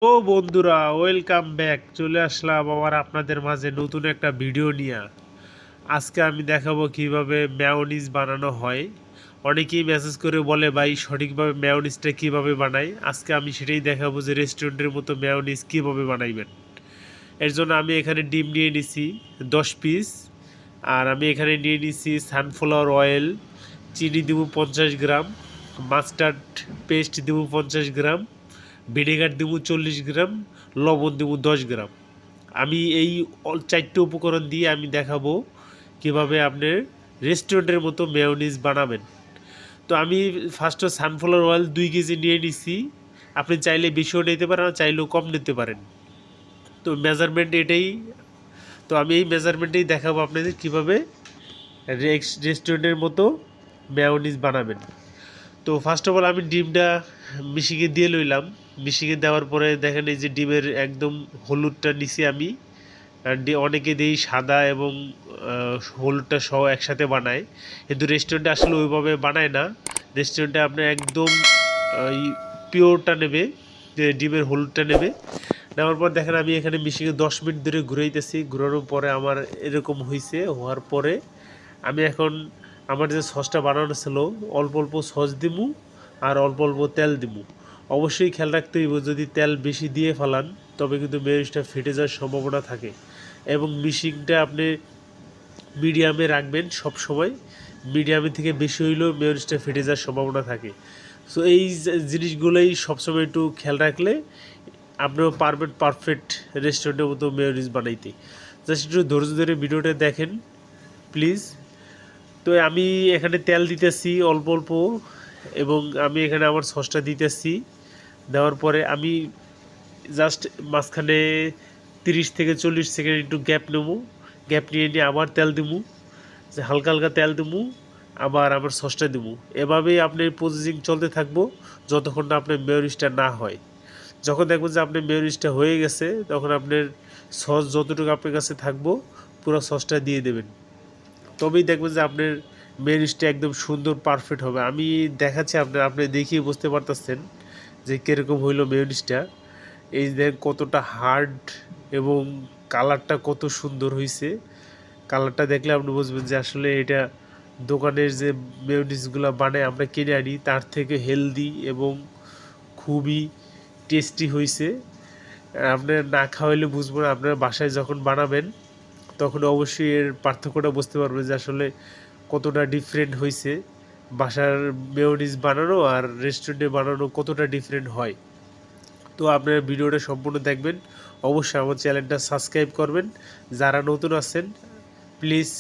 ও বন্ধুরা, welcome back. চলে আসলাম আবার আপনাদের মাঝে নতুন একটা ভিডিও নিয়ে। আজকে আমি দেখাবো কিভাবে মেয়োনিজ বানানো হয়। অনেকেই মেসেজ করে বলে ভাই সঠিকভাবে মেয়োনিজটা কিভাবে বানাই। আজকে আমি সেটাই দেখাবো যে রেস্টুরেন্টের মতো মেয়োনিজ কিভাবে বানাইবেন। এর জন্য আমি এখানে ডিম নিয়ে নিছি 10 পিস। আর আমি এখানে নিয়ে নিছি সানফ্লাওয়ার অয়েল, চিনি দেবো 50 গ্রাম, মাস্টার্ড পেস্ট দেবো 50 গ্রাম, ভিনেগার দেবো 40 গ্রাম, লবণ দেবো 10 গ্রাম। আমি এই চারটে উপকরণ দিয়ে আমি দেখাবো কিভাবে আপনি রেস্টুরেন্টের মতো মেয়োনিজ বানাবেন। তো আমি ফার্স্টে সানফ্লাওয়ার অয়েল 2 কেজি নিয়ে নিছি। আপনি চাইলে বেশিও নিতে পারেন, চাইলেও কম নিতে পারেন। তো মেজারমেন্ট এটাই। তো আমি এই মেজারমেন্টেই দেখাবো আপনাদের কীভাবে রেস্টুরেন্টের মতো মেয়োনিজ বানাবেন। তো ফার্স্ট অফ অল আমি ডিমটা মিশিয়ে দিয়ে লইলাম। মিশিয়ে দেওয়ার পরে দেখেন এই যে ডিমের একদম হলুদটা নিছি আমি। আর অনেকে দিই সাদা এবং হলুদটা সহ একসাথে বানায়, কিন্তু রেস্টুরেন্টে আসলে ওইভাবে বানায় না। রেস্টুরেন্টে আপনি একদম পিওরটা নেবে, যে ডিমের হলুদটা নেবে। নেওয়ার পর দেখেন আমি এখানে মিশিয়ে 10 মিনিট ধরে ঘুরাইতেছি। ঘুরানোর পরে আমার এরকম হয়েছে। হওয়ার পরে আমি এখন আমার যে সসটা বানানো ছিল, অল্প অল্প সস দিমু আর অল্প অল্প তেল দিমু। অবশ্যই খেয়াল রাখতে হইব, যদি তেল বেশি দিয়ে ফেলান তবে কিন্তু মেয়োনিজটা ফেটে যাওয়ার সম্ভাবনা থাকে। এবং মিশিংটা আপনি মিডিয়ামে রাখবেন সব সময়। মিডিয়ামে থেকে বেশি হইলেও মেয়োনিজটা ফেটে যাওয়ার সম্ভাবনা থাকে। সো এই জিনিসগুলোই সবসময় একটু খেয়াল রাখলে আপনিও পারবেন পারফেক্ট রেস্টুরেন্টের মতো মেয়োনিজ বানাইতে। জাস্ট একটু ধৈর্য ধরে ভিডিওটা দেখেন প্লিজ। তো আমি এখানে তেল দিতেছি অল্প অল্প, এবং আমি এখানে আমার সসটা দিতেছি। দেওয়ার পরে আমি জাস্ট মাঝখানে 30 থেকে 40 সেকেন্ড একটু গ্যাপ নেবো। গ্যাপ নিয়ে আবার তেল দেবো, যে হালকা হালকা তেল দেবো, আবার আমার সসটা দেবো। এভাবেই আপনার প্রসেসিং চলতে থাকবো যতক্ষণ না আপনার মেয়োনিজটা না হয়। যখন দেখবেন যে আপনার মেয়োনিজটা হয়ে গেছে, তখন আপনার সস যতটুকু আপনার কাছে থাকবো পুরো সসটা দিয়ে দেবেন। তবেই দেখবেন যে আপনার মেয়োনিজটা একদম সুন্দর পারফেক্ট হবে। আমি দেখাচ্ছি আপনি দেখিয়ে বুঝতে পারতেছেন যে কীরকম হইলো মেয়োনিজটা। এই দেখ কতটা হার্ড এবং কালারটা কত সুন্দর হয়েছে। কালারটা দেখলে আপনি বুঝবেন যে আসলে এটা দোকানের যে মেয়োনিজগুলো বানায় আমরা কিনে আনি তার থেকে হেলদি এবং খুবই টেস্টি হয়েছে। আপনার না খাওয়াইলে বুঝবো না। আপনার বাসায় যখন বানাবেন তখন অবশ্যই এর পার্থক্যটা বুঝতে পারবেন যে আসলে কতটা ডিফারেন্ট হয়েছে। বাসার মেয়োনিজ বানানো আর রেস্টুরেন্টে বানানো কতটা ডিফারেন্ট হয়। তো আপনার ভিডিওটা সম্পূর্ণ দেখবেন। অবশ্যই আমার চ্যানেলটা সাবস্ক্রাইব করবেন। যারা নতুন আছেন প্লিজ